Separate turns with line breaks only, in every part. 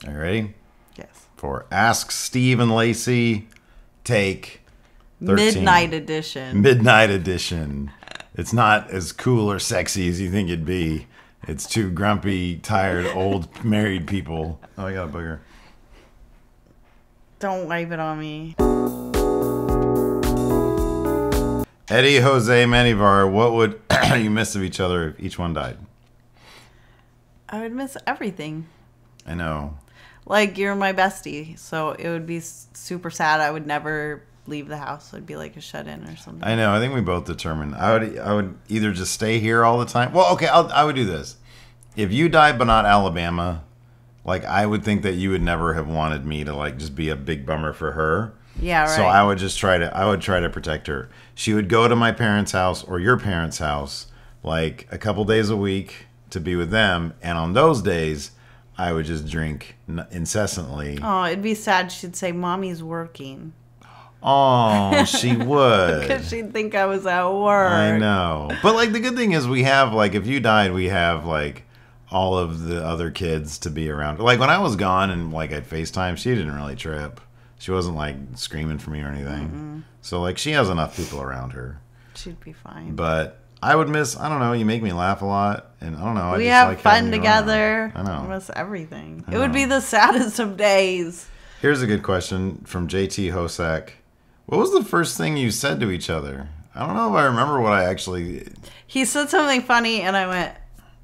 Are you ready?
Yes.
For Ask Steve and Lacey, take 13.
Midnight edition.
Midnight edition. It's not as cool or sexy as you think it'd be. It's two grumpy, tired, old married people. Oh, I got a booger.
Don't wipe it on me.
Eddie, Jose, Manivar, what would you miss of each other if each one died?
I would miss everything.
I know.
Like, you're my bestie, so it would be super sad. I would never leave the house. I'd be like a shut-in or something.
I know. I think we both determined. I would either just stay here all the time. Well, okay, I would do this. If you died but not Alabama, like, I would think that you would never have wanted me to, like, just be a big bummer for her.
Yeah, right.
So I would just try to protect her. She would go to my parents' house or your parents' house, like, a couple days a week to be with them. And on those days, I would just drink incessantly.
Oh, it'd be sad. She'd say, Mommy's working.
Oh, she would.
Because she'd think I was at work.
I know. But, like, the good thing is we have, like, if you died, we have, like, all of the other kids to be around. Like, when I was gone and, like, at FaceTime, she didn't really trip. She wasn't, like, screaming for me or anything. Mm-mm. So, like, she has enough people around her.
She'd be fine.
But I would miss, I don't know, you make me laugh a lot. And I don't know.
We have fun together.
I know.
I miss everything. It would be the saddest of days.
Here's a good question from JT Hosak. What was the first thing you said to each other? I don't know if I remember what I actually... He
said something funny, and I went...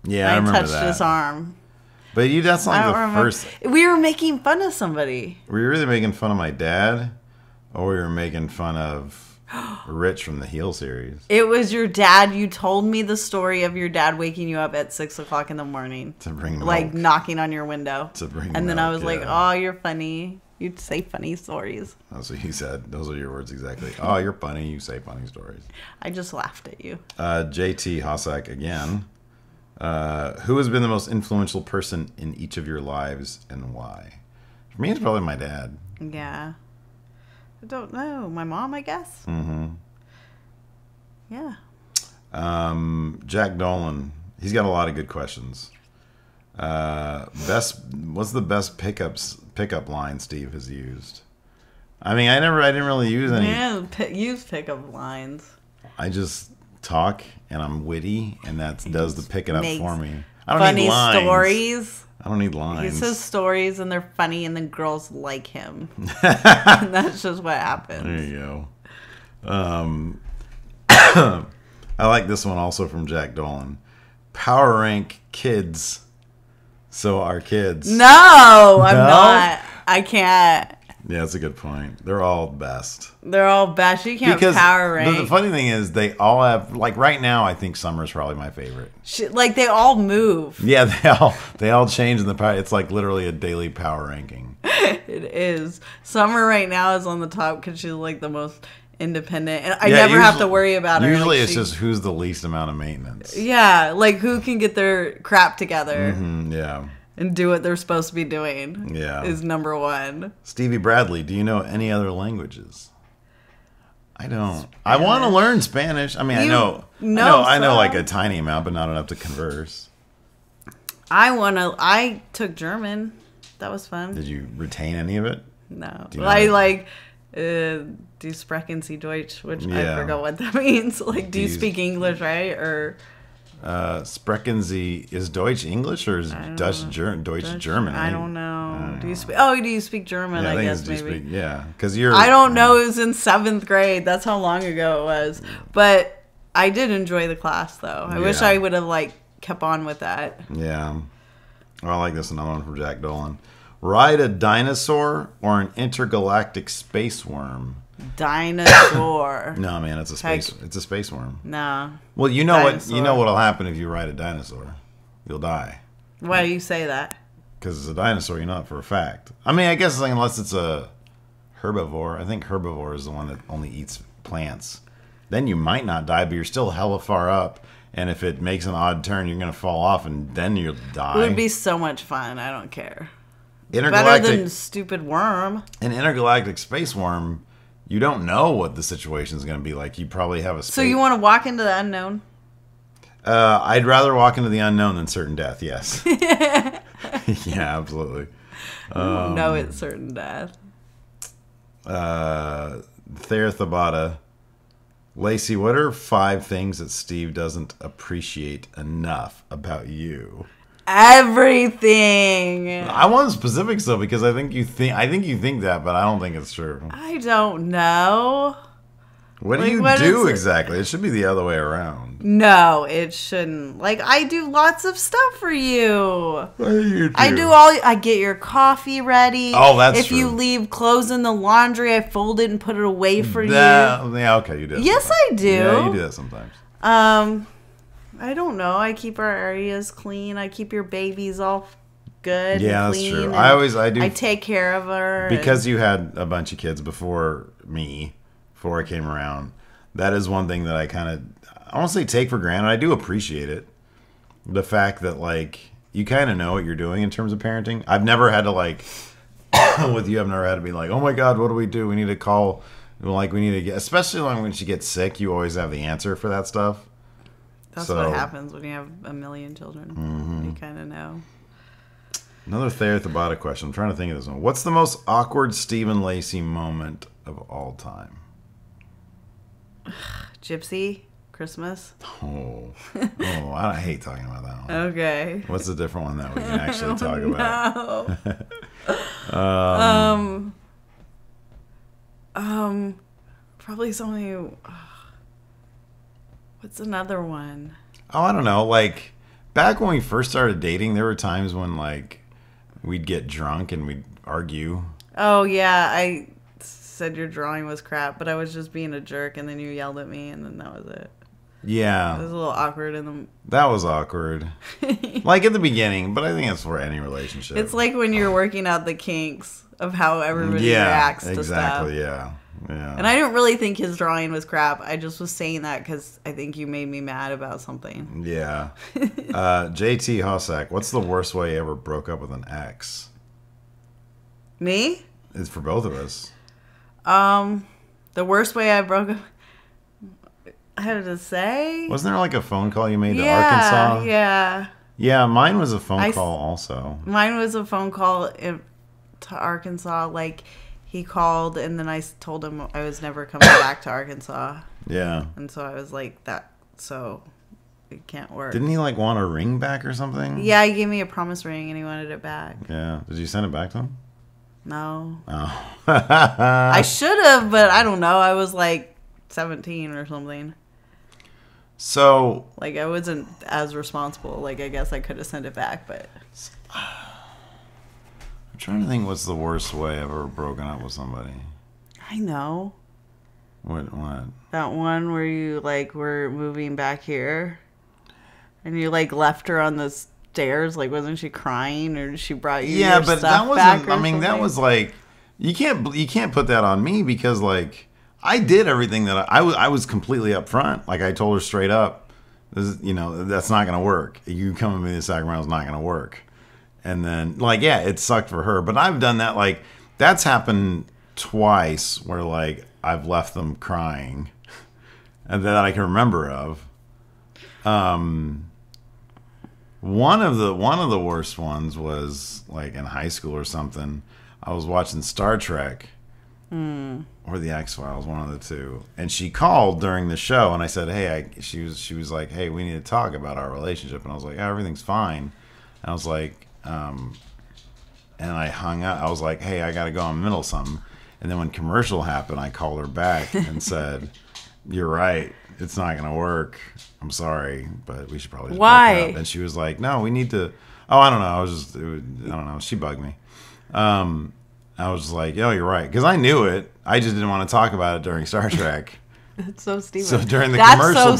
Yeah, I remember
touched
that.
his arm.
But that's not the first...
We were making fun of somebody.
Were you really making fun of my dad? Or we were making fun of Rich from the Heel series?
It was your dad. You told me the story of your dad waking you up at 6 o'clock in the morning.
To bring milk.
Like, knocking on your window.
To bring
And then
milk,
I was like, oh, you're funny. You'd say funny stories.
That's what he said. Those are your words exactly. Oh, you're funny. You say funny stories.
I just laughed at you.
JT Hossack again. Who has been the most influential person in each of your lives and why? For me, it's probably my dad.
Yeah. I don't know. My mom, I guess. Mm-hmm. Yeah.
Jack Dolan. He's got a lot of good questions. What's the best pickup line Steve has used? I mean, I didn't really use any.
Yeah, use pickup lines.
I just talk and I'm witty, and that does the picking up for me. I don't
funny
need lines.
Stories.
I don't need lines.
He says stories and they're funny, and then girls like him. And that's just what happens.
There you go. I like this one also from Jack Dolan. Power rank kids. So our kids.
No, I'm not. I can't.
Yeah, that's a good point. They're all best.
They're all best. You can't power rank.
The funny thing is, they all have, like, right now, I think Summer's probably my favorite.
Like, they all move.
Yeah, they all change in the power. It's like literally a daily power ranking.
It is. Summer right now is on the top because she's like the most independent, and I never have to worry about her.
Usually,
like,
it's just who's the least amount of maintenance.
Yeah, like who can get their crap together.
Mm-hmm, yeah.
And do what they're supposed to be doing.
Yeah.
Is number one.
Stevie Bradley, do you know any other languages? I don't. Spanish. I want to learn Spanish. I mean, I know like a tiny amount, but not enough to converse.
I took German. That was fun.
Did you retain any of it?
No. I do sprechen Sie Deutsch, which I forgot what that means. Like, do you speak English, right? Or
Sprechen Sie is Deutsch English or is Deutsch German?
I don't know. Do you speak German?
Yeah,
I guess maybe.
Because you're.
I don't know. It was in 7th grade. That's how long ago it was. But I did enjoy the class, though. I wish I would have kept on with that.
Yeah. Well, I like this another one from Jack Dolan. Ride a dinosaur or an intergalactic space worm?
Dinosaur.
No, man, it's a space worm.
No.
Well, you know what'll happen if you ride a dinosaur? You'll die.
Why do you say that?
Because it's a dinosaur, you know it for a fact. I mean, I guess unless it's a herbivore. I think herbivore is the one that only eats plants. Then you might not die, but you're still hella far up. And if it makes an odd turn, you're going to fall off, and then you'll die.
It would be so much fun. I don't care. Better than stupid worm.
An intergalactic space worm, you don't know what the situation is going to be like. You probably have a space...
So you want to walk into the unknown?
I'd rather walk into the unknown than certain death, yes. Yeah, absolutely.
I don't know it's certain death.
Thayer Thabata. Lacey, what are 5 things that Steve doesn't appreciate enough about you?
Everything.
I want specifics though, because I think you think that, but I don't think it's true.
I don't know.
What do you do exactly? It should be the other way around.
No, it shouldn't. Like, I do lots of stuff for you.
What do you do?
I get your coffee ready.
Oh, that's
true. If you leave clothes in the laundry, I fold it and put it away for you.
Yeah, okay, you do.
Yes,
sometimes.
I do.
Yeah, you do that sometimes.
I don't know. I keep our areas clean. I keep your babies all good.
Yeah,
and
that's
clean.
true. I do.
I take care of her.
Because you had a bunch of kids before me, before I came around. That is one thing that I kind of, I won't say take for granted. I do appreciate it. The fact that, like, you kind of know what you're doing in terms of parenting. I've never had to, like, with you, I've never had to be like, oh my God, what do? We need to call, like, we need to get, especially when she gets sick, you always have the answer for that stuff.
That's what happens when you have a million children. Mm-hmm. You kind of know.
Another Thayer Thabata question. I'm trying to think of this one. What's the most awkward Steve and Lacey moment of all time?
Gypsy Christmas.
I hate talking about that one.
Okay.
What's a different one that we can actually talk
about? Probably something. What's another one?
Oh, I don't know. Like, back when we first started dating, there were times when, like, we'd get drunk and we'd argue. Oh
yeah, I said your drawing was crap, but I was just being a jerk, and then you yelled at me, and then that was it.
Yeah.
It was a little awkward.
That was awkward. Like at the beginning, but I think that's for any relationship.
It's like when you're working out the kinks of how everybody reacts to stuff.
Exactly, yeah.
And I didn't really think his drawing was crap. I just was saying that because I think you made me mad about something.
Yeah. JT Hossack, what's the worst way you ever broke up with an ex?
Me?
It's for both of us.
The worst way I broke up, I had to say.
Wasn't there like a phone call you made to Arkansas?
Yeah.
Yeah, mine was a phone call also.
Mine was a phone call to Arkansas. Like, he called, and then I told him I was never coming back to Arkansas.
Yeah.
And so I was like, so it can't work.
Didn't he like want a ring back or something?
Yeah, he gave me a promise ring, and he wanted it back.
Yeah. Did you send it back to him?
No.
Oh.
I should have, but I don't know. I was like 17 or something.
So.
Like, I wasn't as responsible. Like, I guess I could have sent it back, but.
I'm trying to think what's the worst way I've ever broken up with somebody.
I know.
What?
That one where you, like, were moving back here. And you, like, left her on the stairs. Like, wasn't she crying, or she brought you your stuff
that wasn't
back or
I mean
something?
That was like, you can't put that on me, because like I did everything that I was completely upfront. Like, I told her straight up, this, that's not gonna work. You coming with me to Sacramento is not gonna work. And then, like, yeah, it sucked for her, but I've done that. Like, that's happened twice where, like, I've left them crying, and that I can remember of. One of the worst ones was like in high school or something. I was watching Star Trek or the X-Files, one of the two, and she called during the show, and I said, "Hey," she was like, "Hey, we need to talk about our relationship," and I was like, "Yeah, everything's fine," and I was like, and I hung up. I was like, "Hey, I gotta go. I'm in the middle of something," and then when commercial happened, I called her back and said, "You're right. It's not going to work. I'm sorry, but we should probably just break up." And she was like, "No, we need to." Oh, I don't know. I don't know. She bugged me. I was like, "Yo, you're right," because I knew it. I just didn't want to talk about it during Star Trek.
That's so Steven.
So during the commercial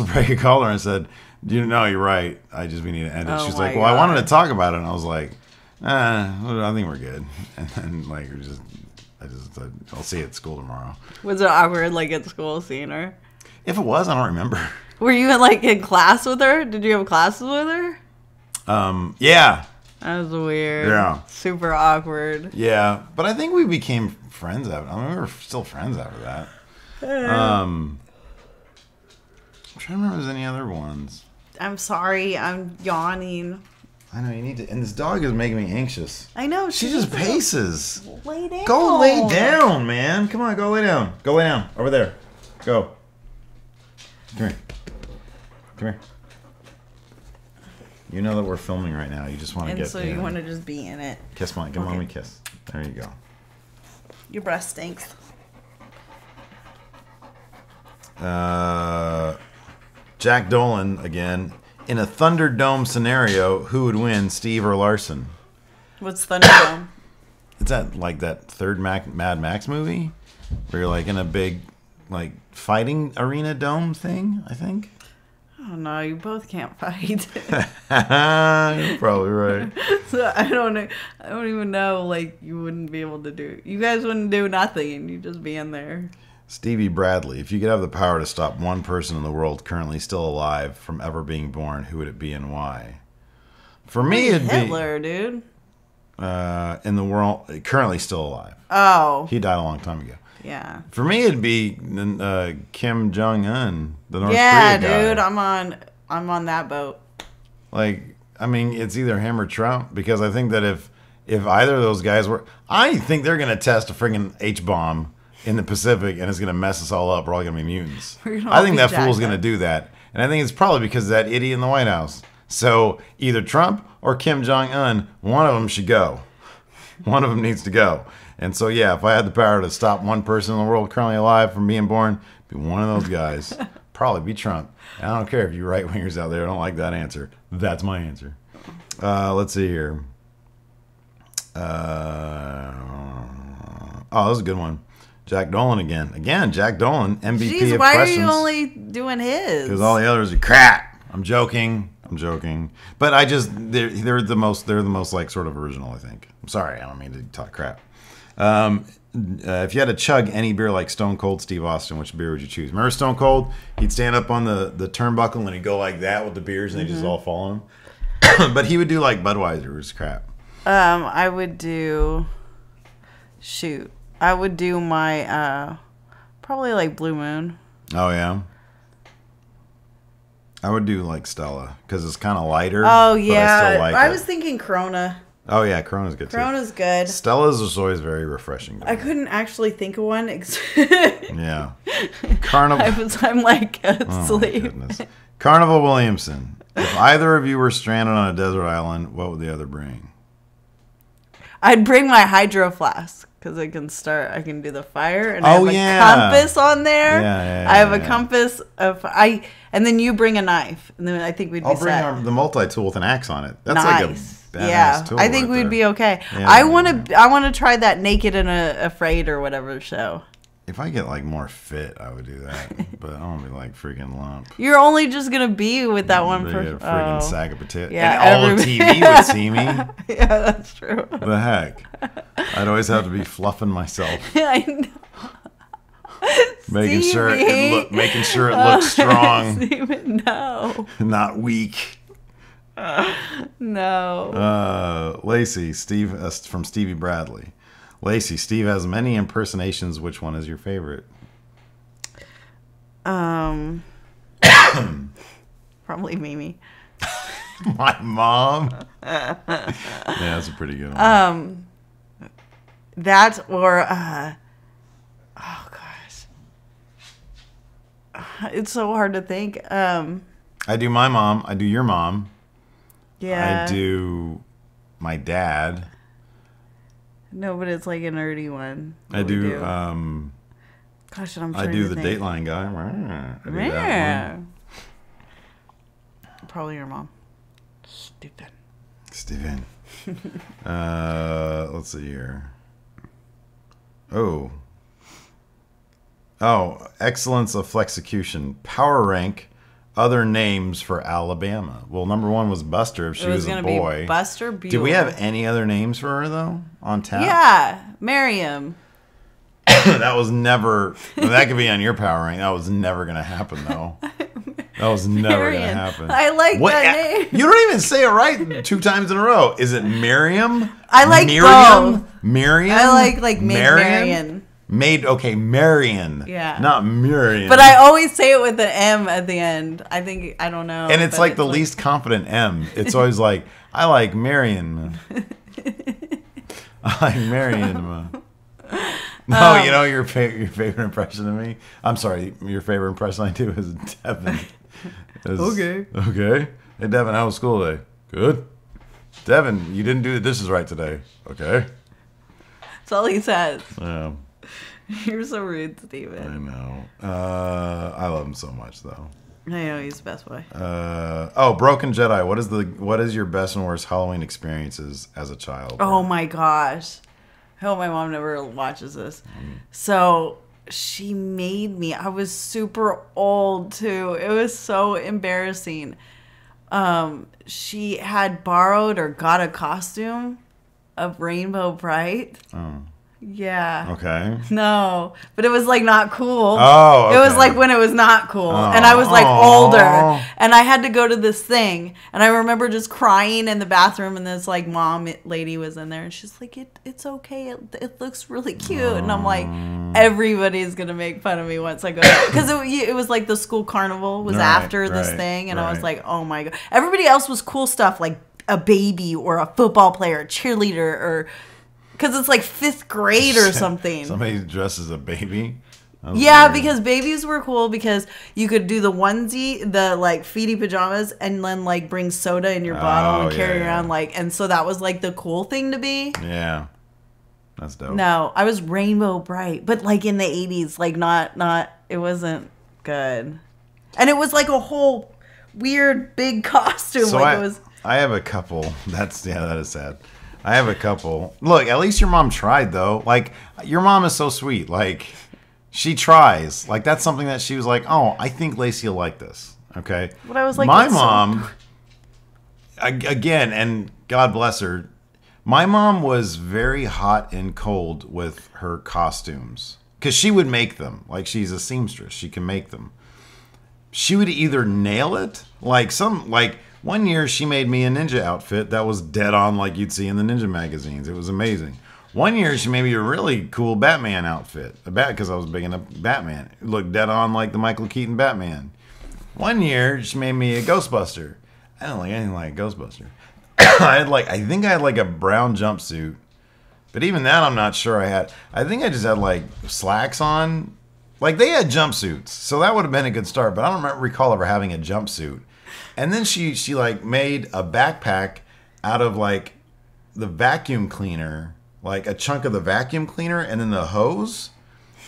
break, I called her and said, "You're right. We need to end it." She's like, "Well, I wanted to talk about it," and I was like, I think we're good." And then, like, I'll see you at school tomorrow.
Was it awkward, like, at school seeing her?
If it was, I don't remember.
Were you in class with her? Did you have classes with her?
Yeah.
That was weird.
Yeah.
Super awkward.
Yeah, but I think we became friends after. I mean, we were still friends after that. I'm trying to remember if there's any other ones.
I'm sorry. I'm yawning.
I know you need to. And this dog is making me anxious.
I know.
She just paces.
Lay down.
Go lay down, man. Come on, go lay down. Go lay down. Over there. Go. Come here. Come here. You know that we're filming right now. You just want to get.
So you want to just be in it.
Kiss mine. Give mommy a kiss. There you go.
Your breath stinks.
Jack Dolan again. In a Thunderdome scenario, who would win, Steve or Larson?
What's Thunderdome?
Is that like that third Mad Max movie? Where you're like in a big like fighting arena dome thing, I think?
Oh no, you both can't fight.
You're probably right.
So I don't know. I don't even know. Like you wouldn't be able to do. You guys wouldn't do nothing, and you'd just be in there.
Stevie Bradley, if you could have the power to stop one person in the world currently still alive from ever being born, who would it be and why? For me, it'd
Hitler, dude.
In the world, currently still alive.
Oh.
He died a long time ago.
Yeah.
For me, it'd be Kim Jong-un, the North Korea
Yeah,
guy.
dude, I'm on that boat.
Like, I mean, it's either him or Trump, because I think that if either of those guys were, I think they're gonna test a friggin' H-bomb in the Pacific, and it's going to mess us all up. We're all going to be mutants. I think that fool's going to do that. And I think it's probably because of that idiot in the White House. So either Trump or Kim Jong-un, one of them should go. One of them needs to go. And so, yeah, if I had the power to stop one person in the world currently alive from being born, it'd be one of those guys. Probably be Trump. And I don't care if you right-wingers out there don't like that answer. That's my answer. Let's see here. Oh, that was a good one. Jack Dolan again. Again, Jack Dolan, MVP
Jeez,
of
why
questions.
are you only doing his?
Because all the others are crap. I'm joking. But I just they're the most like sort of original, I think. I'm sorry, I don't mean to talk crap. If you had to chug any beer like Stone Cold Steve Austin, which beer would you choose? Remember Stone Cold? He'd stand up on the turnbuckle and he'd go like that with the beers and they just all fall on him. But he would do like Budweiser, which is crap.
I would do. Shoot. I would do my, probably like Blue Moon.
Oh, yeah? I would do like Stella, because it's kind of lighter.
Oh, yeah.
But I still like
I
it.
was thinking Corona.
Oh, yeah, Corona's good, too.
Corona's good.
Stella's is always very refreshing.
I couldn't actually think of one.
Yeah. Carnival.
I'm like
Oh, my
asleep.
goodness. Carnival Williamson. If either of you were stranded on a desert island, what would the other bring?
I'd bring my hydro flask because I can do the fire and I have
yeah.
a compass on there.
Yeah,
I have a compass and then you bring a knife and then I think we'd be
I'll bring
set.
the multi-tool with an axe on it. That's
Nice.
like a badass tool
I think
right
we'd
there.
be okay.
Yeah,
I want to try that Naked and Afraid or whatever show.
If I get like more fit, I would do that. But I don't be like freaking lump.
You're only just gonna be with that one
Be
person.
a freaking sack of potatoes.
Yeah,
and all of TV would see me.
Yeah, that's true.
The heck? I'd always have to be fluffing myself,
I know.
making sure
Stevie.
making sure it looks strong,
Steven, no.
not weak.
No.
Lacey, Steve from Stevie Bradley. Lacey, Steve has many impersonations. Which one is your favorite?
Probably Mimi.
My mom. Yeah, that's a pretty good one.
That or oh gosh. It's so hard to think.
I do my mom. I do your mom.
Yeah.
I do my dad.
No, but it's like a nerdy one.
I
What we
do.
Gosh, I'm
I
trying
do
to
the
think.
Dateline guy. I do that
Yeah.
one.
Probably your mom. Stupid.
Steven. Let's see here. Oh, excellence of flexecution. Power rank other names for Alabama. Well, number one was Buster if she was a
gonna
boy.
be Buster Buell.
Did we have any other names for her though on tap?
Yeah, Miriam.
That was never. That could be on your power rank. That was never gonna happen though. That was never gonna
Marion.
happen.
I like that name.
You don't even say it right 2 times in a row. Is it Miriam?
I like
Miriam.
both.
Miriam.
I like Marion.
Marion.
Yeah.
Not Miriam.
But I always say it with an M at the end. I don't know.
And it's
but
like the least confident M. It's always like, I like Marion. I like Marion. No, you know your favorite impression of me? I'm sorry, your favorite impression I do is Devin.
Okay.
Okay. Hey, Devin, how was school today? Good. Devin, you didn't do the dishes right today. Okay.
That's all he says.
Yeah.
You're so rude,
I
Steven.
know. I love him so much, though.
I know, he's the best boy.
Broken Jedi. What is your best and worst Halloween experiences as a child?
Oh my gosh. I hope my mom never watches this. So she made me. I was super old too. It was so embarrassing. She had borrowed or got a costume of Rainbow Bright.
Oh.
Yeah.
Okay.
No, but it was like not cool.
Oh, okay.
It was like when it was not cool.
Oh.
And I was like
Aw.
older. And I had to go to this thing. And I remember just crying in the bathroom. And this like mom lady was in there. And she's like, it's okay. It looks really cute. And I'm like, everybody's going to make fun of me once I go. Because it was like the school carnival was after this thing. And I was like, oh my God. Everybody else was cool stuff like a baby or a football player, a cheerleader, or... Because it's like 5th grade or something.
Somebody dressed as a baby?
Yeah,
weird.
because babies were cool because you could do the onesie, the like feety pajamas, and then like bring soda in your bottle and carry around like, and so that was like the cool thing to be.
Yeah. That's dope.
No, I was Rainbow Bright, but like in the 80s, like not, it wasn't good. And it was like a whole weird big costume.
So
like it was.
I have a couple. That is sad. I have a couple. Look, at least your mom tried, though. Like, your mom is so sweet. Like, she tries. Like, that's something that she was like, oh, I think Lacey will like this. Okay?
But I was like,
my mom, again, and God bless her, my mom was very hot and cold with her costumes. Because she would make them. Like, she's a seamstress. She can make them. She would either nail it, one year, she made me a ninja outfit that was dead on like you'd see in the ninja magazines. It was amazing. One year, she made me a really cool Batman outfit. Because I was big into Batman. It looked dead on like the Michael Keaton Batman. One year, she made me a Ghostbuster. I don't like anything like a Ghostbuster. I think I had like a brown jumpsuit. But even that, I'm not sure I had. I think I just had like slacks on. Like they had jumpsuits. So that would have been a good start. But I don't recall ever having a jumpsuit. And then she like made a backpack out of like the vacuum cleaner, like a chunk of the vacuum cleaner and then the hose.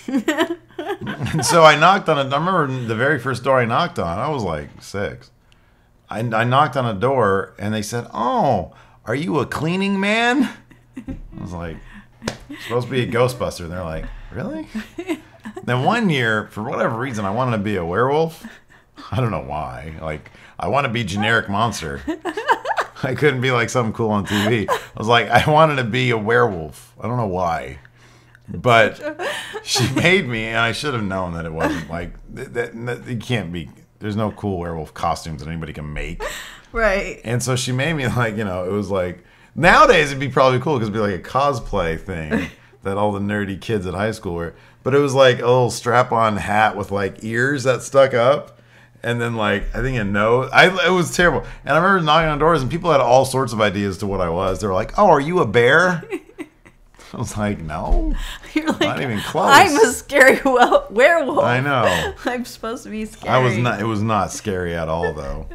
And so I knocked on it. I remember the very first door I knocked on, I was like 6. I knocked on a door and they said, "Oh, are you a cleaning man?" I was like, "Supposed to be a Ghostbuster." And they're like, "Really?" Then one year, for whatever reason, I wanted to be a werewolf. I don't know why. Like, I want to be generic monster. I couldn't be like something cool on TV. I was like, I wanted to be a werewolf. I don't know why. But she made me, and I should have known that it wasn't like, that it can't be, there's no cool werewolf costumes that anybody can make.
Right.
And so she made me like, it was like, nowadays it'd be probably cool because it'd be like a cosplay thing that all the nerdy kids at high school wear. But it was like a little strap-on hat with like ears that stuck up. And then, like, I think a nose. It was terrible. And I remember knocking on doors, and people had all sorts of ideas to what I was. They were like, "Oh, are you a bear?" I was like, "No."
You're like,
not even close.
I'm a scary werewolf.
I know.
I'm supposed to be scary.
I was not. It was not scary at all, though.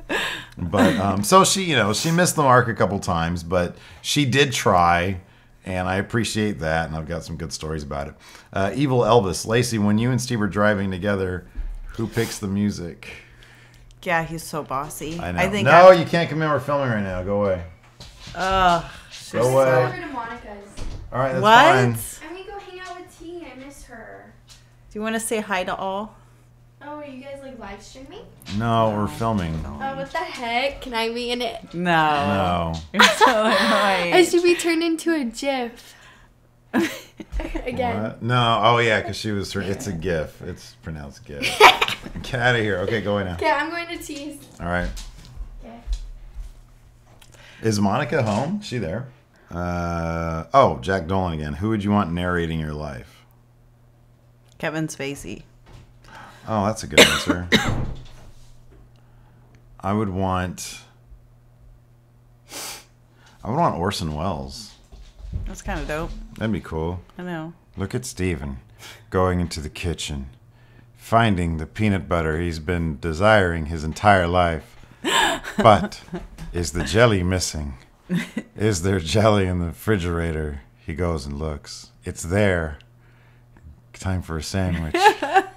But so she, she missed the mark a couple times, but she did try, and I appreciate that. And I've got some good stories about it. Evil Elvis, Lacey, when you and Steve are driving together, who picks the music?
Yeah, he's so bossy.
I know.
I think
no, you can't come in. We're filming right now. Go away.
Ugh.
Go away.
Over to Monica's.
All right, that's
what?
fine.
I'm gonna go hang out with T. I miss her.
Do you want to say hi to all?
Oh, are you guys like live streaming?
No, we're filming.
What the heck? Can I be in it?
No.
No.
You're so annoying.
I should be turned into a GIF. Again.
What? No. Oh yeah, because she was. It's a GIF. It's pronounced GIF. Get out of here. Okay, go away now.
Okay, I'm going to T's.
All right.
Okay.
Is Monica home? Is she there? Jack Dolan again. Who would you want narrating your life?
Kevin Spacey.
Oh, that's a good answer. I would want I would want Orson Welles.
That's kind of dope.
That'd be cool.
I know.
Look at Steven going into the kitchen, finding the peanut butter he's been desiring his entire life. But is the jelly missing? Is there jelly in the refrigerator? He goes and looks. It's there. Time for a sandwich.
That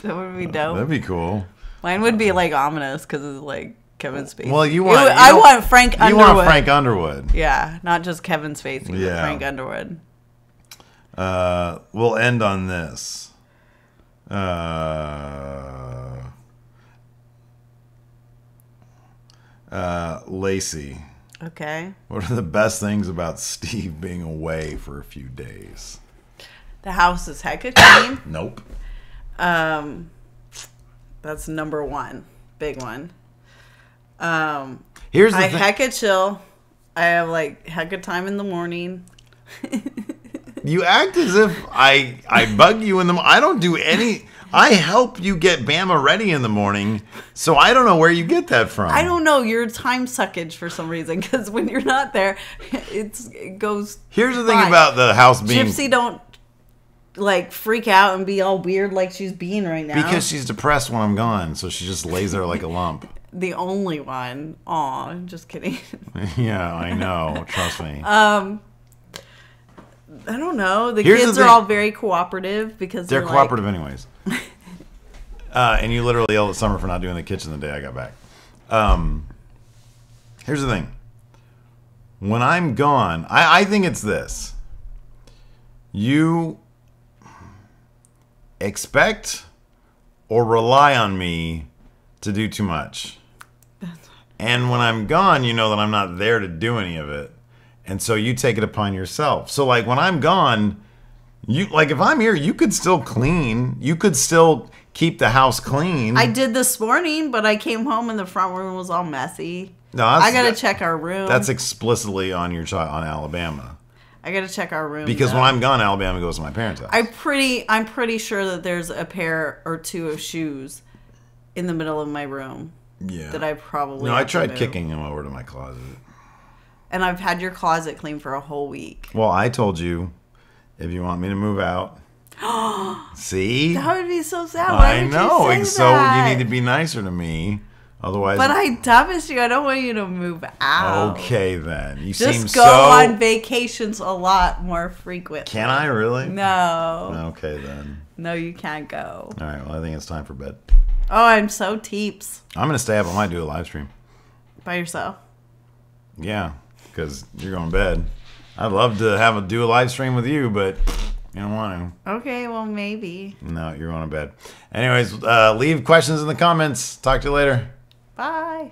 would be dope.
That'd be cool.
Mine would be like ominous because it's like Kevin Spacey.
Well,
I want Frank Underwood.
You want Frank Underwood.
Yeah, not just Kevin Spacey, but
Yeah.
Frank Underwood.
We'll end on this. Lacey.
Okay.
What are the best things about Steve being away for a few days?
The house is hecka clean.
Nope.
That's number one. Big one.
Here's the
I
thing.
hecka chill. I have like hecka time in the morning.
You act as if I bug you in the I don't do any. I help you get Bama ready in the morning, so I don't know where you get that from.
I don't know. You're time suckage for some reason because when you're not there, it goes.
Here's the thing
fine.
about the house being
Gypsy don't like freak out and be all weird like she's being right now.
because she's depressed when I'm gone, so she just lays there like a lump.
The only one. Aw, just kidding.
Yeah, I know. Trust me.
I don't know. The
Here's the
kids are
thing.
all very cooperative because
They're
they're
cooperative anyways. And you literally yelled at Summer for not doing the kitchen the day I got back. Here's the thing. When I'm gone, I think it's this. You expect or rely on me to do too much. And when I'm gone, you know that I'm not there to do any of it. And so you take it upon yourself. So like when I'm gone, you like if I'm here, you could still clean. You could still keep the house clean.
I did this morning, but I came home and the front room was all messy.
No,
I gotta check our room.
That's explicitly on your child on Alabama.
I gotta check our room
Because
though.
when I'm gone, Alabama goes to my parents' house.
I'm pretty sure that there's a pair or two of shoes in the middle of my room
Yeah.
that I probably
No, I
have to
tried
move.
kicking him over to my closet.
And I've had your closet clean for a whole week.
Well, I told you if you want me to move out. See?
That would be so sad. Why
I
would
know.
you
And
say
so
that?
you need to be nicer to me. Otherwise.
But I promise you, I don't want you to move out.
Okay, then. You seem
Just go
so.
on vacations a lot more frequently.
Can I really?
No.
Okay, then.
No, you can't go.
All right. Well, I think it's time for bed.
Oh, I'm so teeps.
I'm going to stay up. I might do a live stream.
By yourself.
Yeah, because you're going to bed. I'd love to do a live stream with you, but you don't want
Okay, well, maybe.
to. No, you're going to bed. Anyways, leave questions in the comments. Talk to you later.
Bye.